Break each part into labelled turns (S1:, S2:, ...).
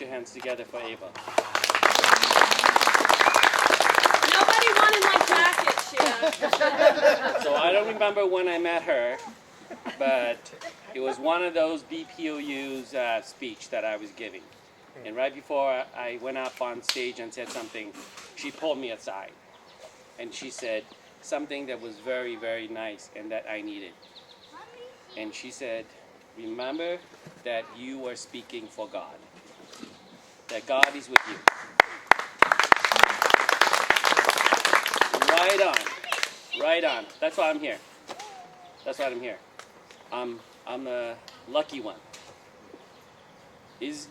S1: your hands together for Ava.
S2: Nobody wanted my jacket, Shia.
S1: So I don't remember when I met her, but it was one of those BPOU's speech that I was giving. And right before I went up on stage and said something, she pulled me aside. And she said something that was very, very nice and that I needed. And she said, remember that you are speaking for God. That God is with you. Right on. Right on. That's why I'm here. That's why I'm here. I'm the lucky one. Is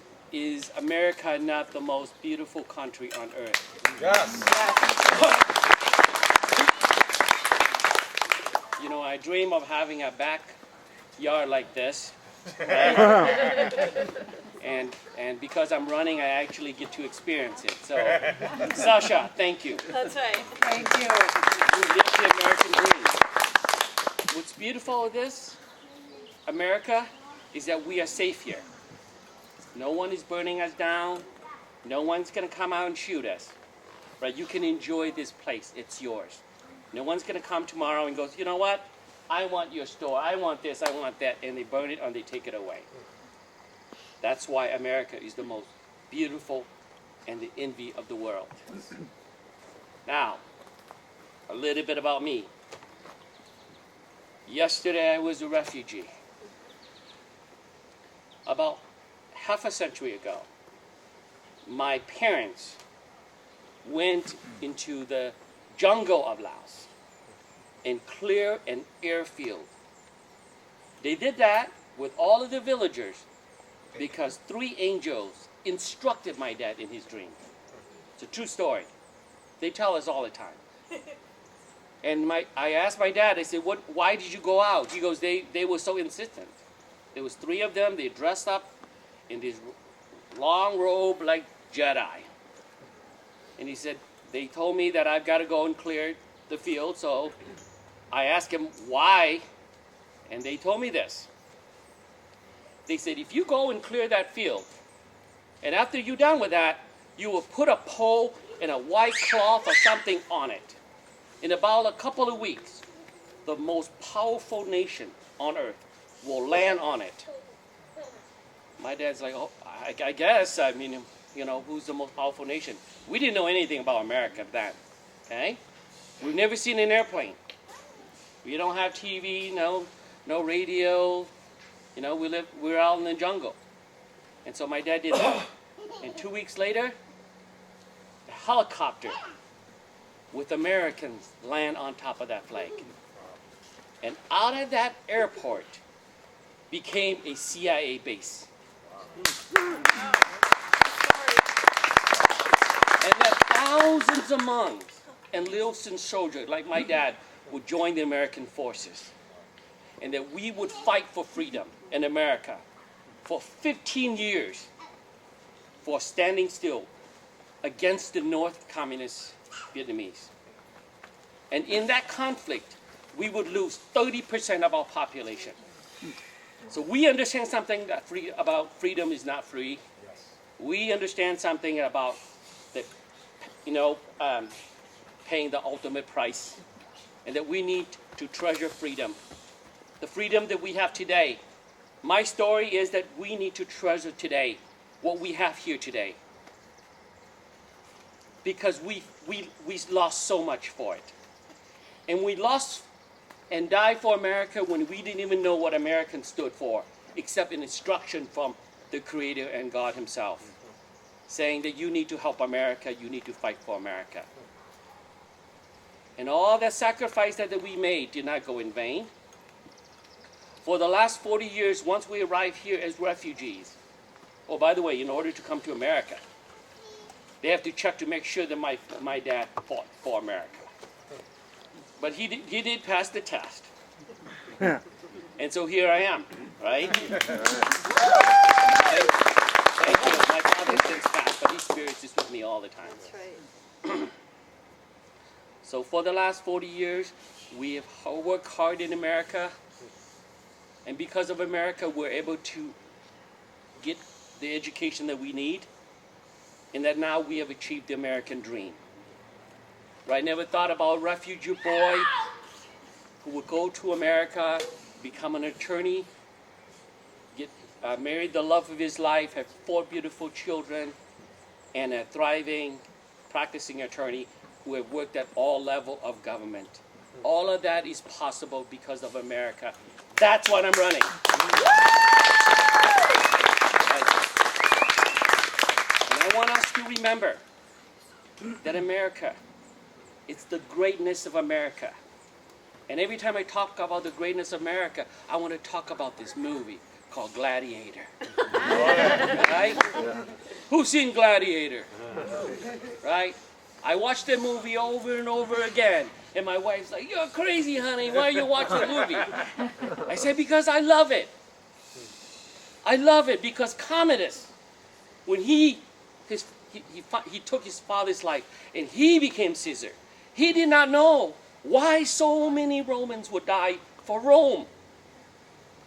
S1: America not the most beautiful country on earth?
S3: Yes.
S1: You know, I dream of having a backyard like this. Right? and because I'm running, I actually get to experience it. So, Sasha, thank you.
S2: That's right.
S4: Thank you.
S1: You live the American dream. What's beautiful of this, America, is that we are safe here. No one is burning us down. No one's going to come out and shoot us. Right? You can enjoy this place. It's yours. No one's going to come tomorrow and go, you know what? I want your store. I want this. I want that. And they burn it and they take it away. That's why America is the most beautiful and the envy of the world. Now, a little bit about me. Yesterday I was a refugee. About half a century ago, my parents went into the jungle of Laos and cleared an airfield. They did that with all of the villagers because 3 angels instructed my dad in his dream. It's a true story. They tell us all the time. And I asked my dad, I said, why did you go out? He goes, they were so insistent. There was 3 of them, they dressed up in this long robe like Jedi. And he said, they told me that I've got to go and clear the field, so I asked him why, and they told me this. They said, if you go and clear that field, and after you're done with that, you will put a pole and a white cloth or something on it. In about a couple of weeks, the most powerful nation on earth will land on it. My dad's like, oh, I guess, I mean, you know, who's the most powerful nation? We didn't know anything about America then, okay? We've never seen an airplane. We don't have TV, no radio. You know, we're out in the jungle. And so my dad did that. And 2 weeks later, a helicopter with Americans land on top of that flag. And out of that airport became a CIA base. And that thousands of monks and enlisted soldiers like my dad would join the American forces. And that we would fight for freedom in America for 15 years for standing still against the North Communist Vietnamese. And in that conflict, we would lose 30% of our population. So we understand something that about freedom is not free. We understand something about the, paying the ultimate price, and that we need to treasure freedom. The freedom that we have today. My story is that we need to treasure today what we have here today. Because we lost so much for it. And we lost and died for America when we didn't even know what American stood for, except an instruction from the Creator and God Himself, saying that you need to help America, you need to fight for America. And all that sacrifice that we made did not go in vain. For the last 40 years, once we arrived here as refugees, oh, by the way, in order to come to America, they have to check to make sure that my dad fought for America. But he did pass the test. And so here I am, right? Thank you. My father since passed, but his spirit is with me all the time.
S2: That's right.
S1: So for the last 40 years, we have worked hard in America. And because of America, we're able to get the education that we need. and that now we have achieved the American dream. Right? Never thought about a refugee boy who would go to America, become an attorney, get married the love of his life, have 4 beautiful children, and a thriving, practicing attorney who have worked at all levels of government. All of that is possible because of America. That's what I'm running. And I want us to remember that America, it's the greatness of America. And every time I talk about the greatness of America, I want to talk about this movie called Gladiator. Right? Who's seen Gladiator? Right? I watched the movie over and over again. And my wife's like, "You're crazy, honey. Why are you watching the movie?" I said, "Because I love it. I love it because Commodus, when he took his father's life and he became Caesar, he did not know why so many Romans would die for Rome.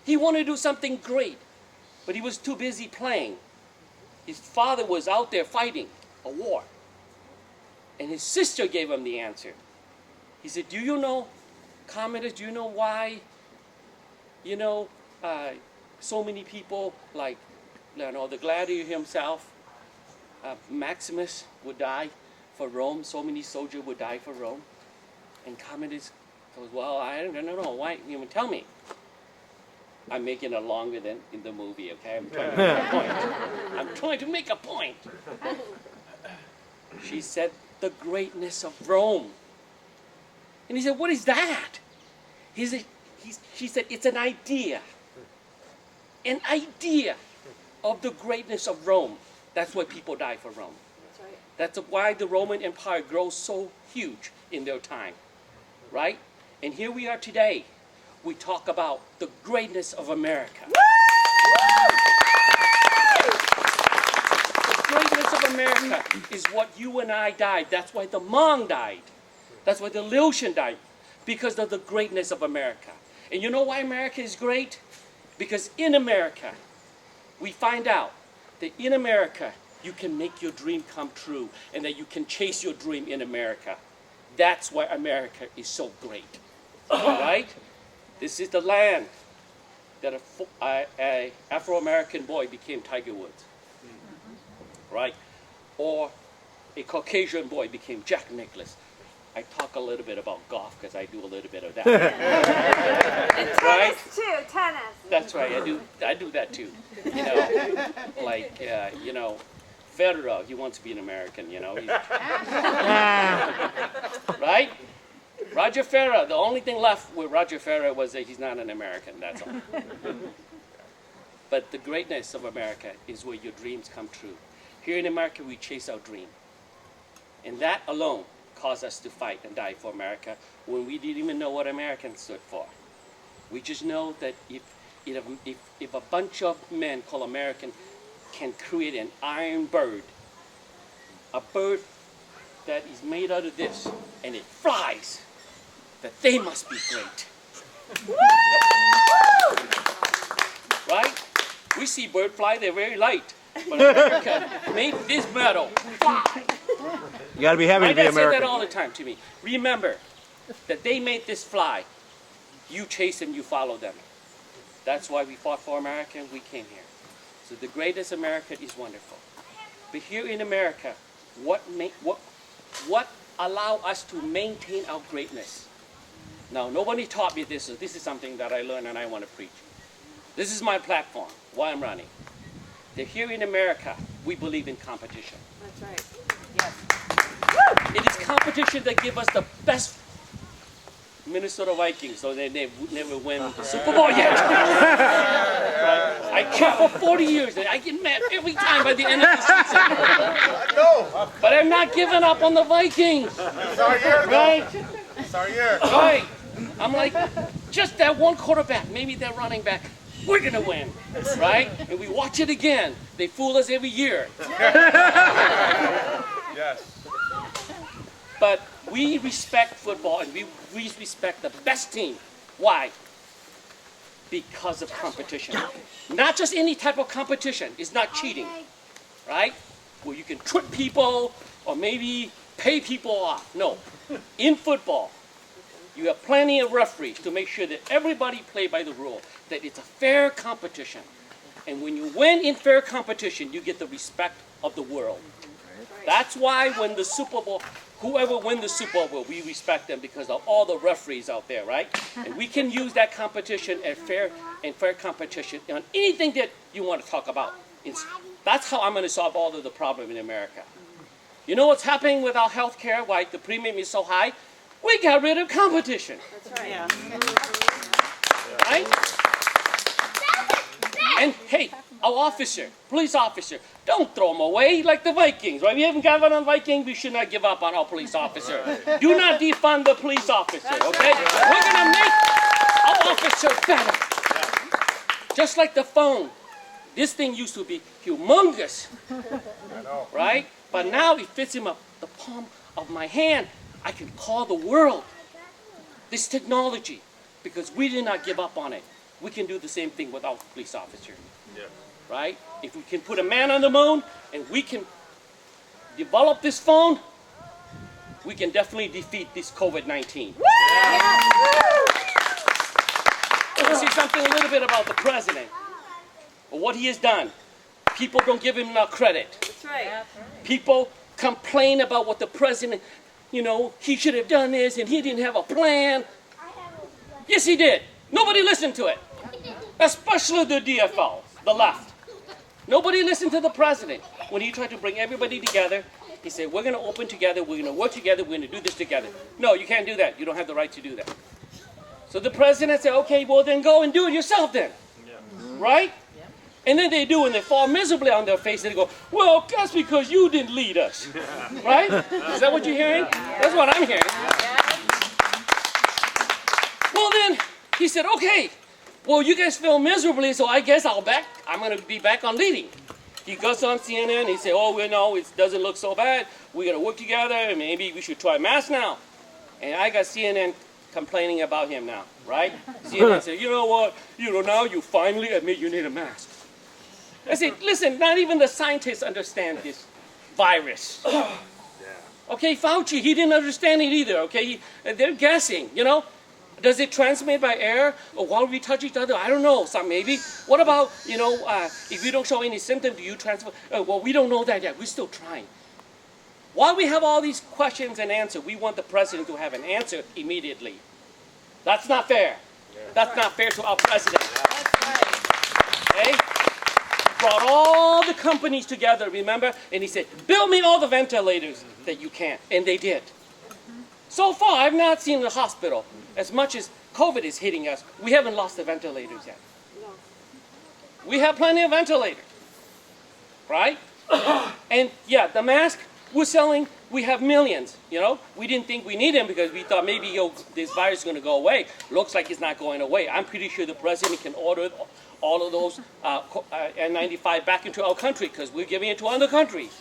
S1: He wanted to do something great, but he was too busy playing. His father was out there fighting a war. And his sister gave him the answer. He said, "Do you know, Commodus, do you know why, so many people, like, the gladiator himself, Maximus, would die for Rome? So many soldiers would die for Rome." And Commodus goes, "Well, I don't know. Why? Tell me." I'm making it longer than in the movie, okay? I'm trying to make a point. I'm trying to make a point. She said, "The greatness of Rome." And he said, "What is that?" She said, "It's an idea. An idea of the greatness of Rome. That's why people die for Rome.
S2: That's right.
S1: That's why the Roman Empire grows so huge in their time. Right? And here we are today. We talk about the greatness of America. The greatness of America is what you and I died. That's why the Hmong died. That's why the Liuxian died. Because of the greatness of America. And you know why America is great? Because in America, we find out that in America, you can make your dream come true. And that you can chase your dream in America. That's why America is so great. Right? This is the land that a Afro-American boy became Tiger Woods. Right? Or a Caucasian boy became Jack Nicklaus. I talk a little bit about golf because I do a little bit of that.
S2: And tennis
S1: Right?
S2: too, tennis.
S1: That's right. I do that too. Federer, he wants to be an American, Right? Roger Federer, the only thing left with Roger Federer was that he's not an American, that's all. But the greatness of America is where your dreams come true. Here in America, we chase our dream. And that alone caused us to fight and die for America when we didn't even know what American stood for. We just know that if a bunch of men called American can create an iron bird, a bird that is made out of this, and it flies, that they must be great. Right? We see birds fly, they're very light. But America made this metal fly.
S3: You got to be happy
S1: My
S3: to be
S1: dad said that
S3: American.
S1: all the time to me. Remember that they made this fly. You chase them, you follow them. That's why we fought for America and we came here. So the greatest America is wonderful. But here in America, what allow us to maintain our greatness? Now, nobody taught me this, so this is something that I learned and I want to preach. This is my platform, why I'm running. That here in America, we believe in competition.
S2: That's right. Yes.
S1: It is competition that gives us the best Minnesota Vikings, so they never win the Super Bowl yet. Right? I cheer for 40 years, and I get mad every time by the end of the season.
S4: No,
S1: But I'm not giving up on the Vikings.
S4: sorry,
S1: Right?
S4: sorry, year.
S1: Right. I'm like, just that one quarterback, maybe that running back, we're going to win. Right? And we watch it again. They fool us every year.
S4: Yes.
S1: But we respect football and we respect the best team. Why? Because of competition. Not just any type of competition. It's not cheating. Right? where you can trick people or maybe pay people off. No. In football, you have plenty of referees to make sure that everybody play by the rule, that it's a fair competition. And when you win in fair competition, you get the respect of the world. That's why when the Super Bowl, whoever wins the Super Bowl, we respect them because of all the referees out there, right? And we can use that competition and fair competition on anything that you want to talk about. That's how I'm going to solve all of the problem in America. You know what's happening with our health care, why the premium is so high? We got rid of competition.
S2: That's right. Yeah.
S1: Right? And hey, our officer, police officer, don't throw them away like the Vikings, right? We haven't given on Vikings, we should not give up on our police officer. Do not defund the police officer, okay? We're going to make our officer better. Just like the phone. This thing used to be humongous, right? But now it fits in the palm of my hand. I can call the world. This technology, because we did not give up on it. We can do the same thing with our police officer, right? If we can put a man on the moon and we can develop this phone, we can definitely defeat this COVID-19. Let's see something a little bit about the president, or what he has done. People don't give him enough credit.
S2: That's right.
S1: People complain about what the president, he should have done this and he didn't have a plan. Yes, he did. Nobody listened to it. Especially the DFL, the left. Nobody listened to the president when he tried to bring everybody together. He said, we're going to open together, we're going to work together, we're going to do this together. No, you can't do that. You don't have the right to do that. So the president said, okay, well then go and do it yourself then. Right? And then they do, and they fall miserably on their face, and they go, well, that's because you didn't lead us. Right? Is that what you're hearing? That's what I'm hearing. Well then, he said, okay, well, you guys feel miserably, so I guess I'm going to be back on leading. He goes on CNN, he said, oh, it doesn't look so bad. We're going to work together, and maybe we should try masks now. And I got CNN complaining about him now, right? CNN said, you know what, now you finally admit you need a mask. I said, listen, not even the scientists understand this virus. Okay, Fauci, he didn't understand it either, okay? They're guessing, Does it transmit by air or while we touch each other? I don't know, some maybe. What about, if you don't show any symptom, do you transfer? Well, we don't know that yet. We're still trying. While we have all these questions and answers, we want the president to have an answer immediately. That's not fair. That's not fair to our president. Okay? He brought all the companies together, remember? And he said, build me all the ventilators that you can. And they did. So far, I've not seen the hospital. As much as COVID is hitting us, we haven't lost the ventilators yet. We have plenty of ventilators, right? And yeah, the mask we're selling, we have millions, We didn't think we need them because we thought maybe this virus is going to go away. Looks like it's not going away. I'm pretty sure the president can order all of those N95 back into our country because we're giving it to other countries.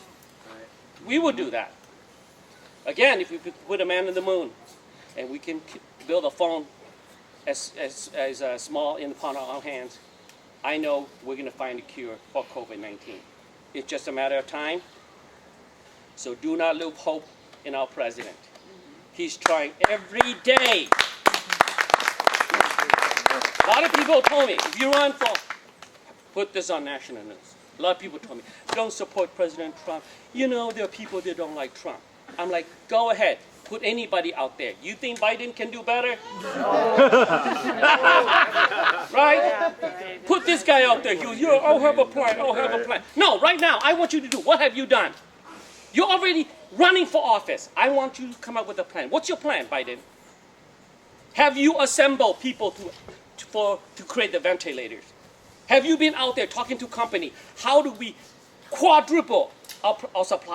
S1: We would do that. Again, if we could put a man on the moon and we can build a phone as small in the palm of our hands, I know we're going to find a cure for COVID-19. It's just a matter of time. So do not lose hope in our president. He's trying every day. A lot of people told me, if you run for, put this on national news. A lot of people told me, don't support President Trump. There are people that don't like Trump. I'm like, go ahead. Put anybody out there. You think Biden can do better? Right? Put this guy out there. I'll have a plan. No, right now, I want you to do. What have you done? You're already running for office. I want you to come up with a plan. What's your plan, Biden? Have you assembled people to create the ventilators? Have you been out there talking to companies? How do we quadruple our supply?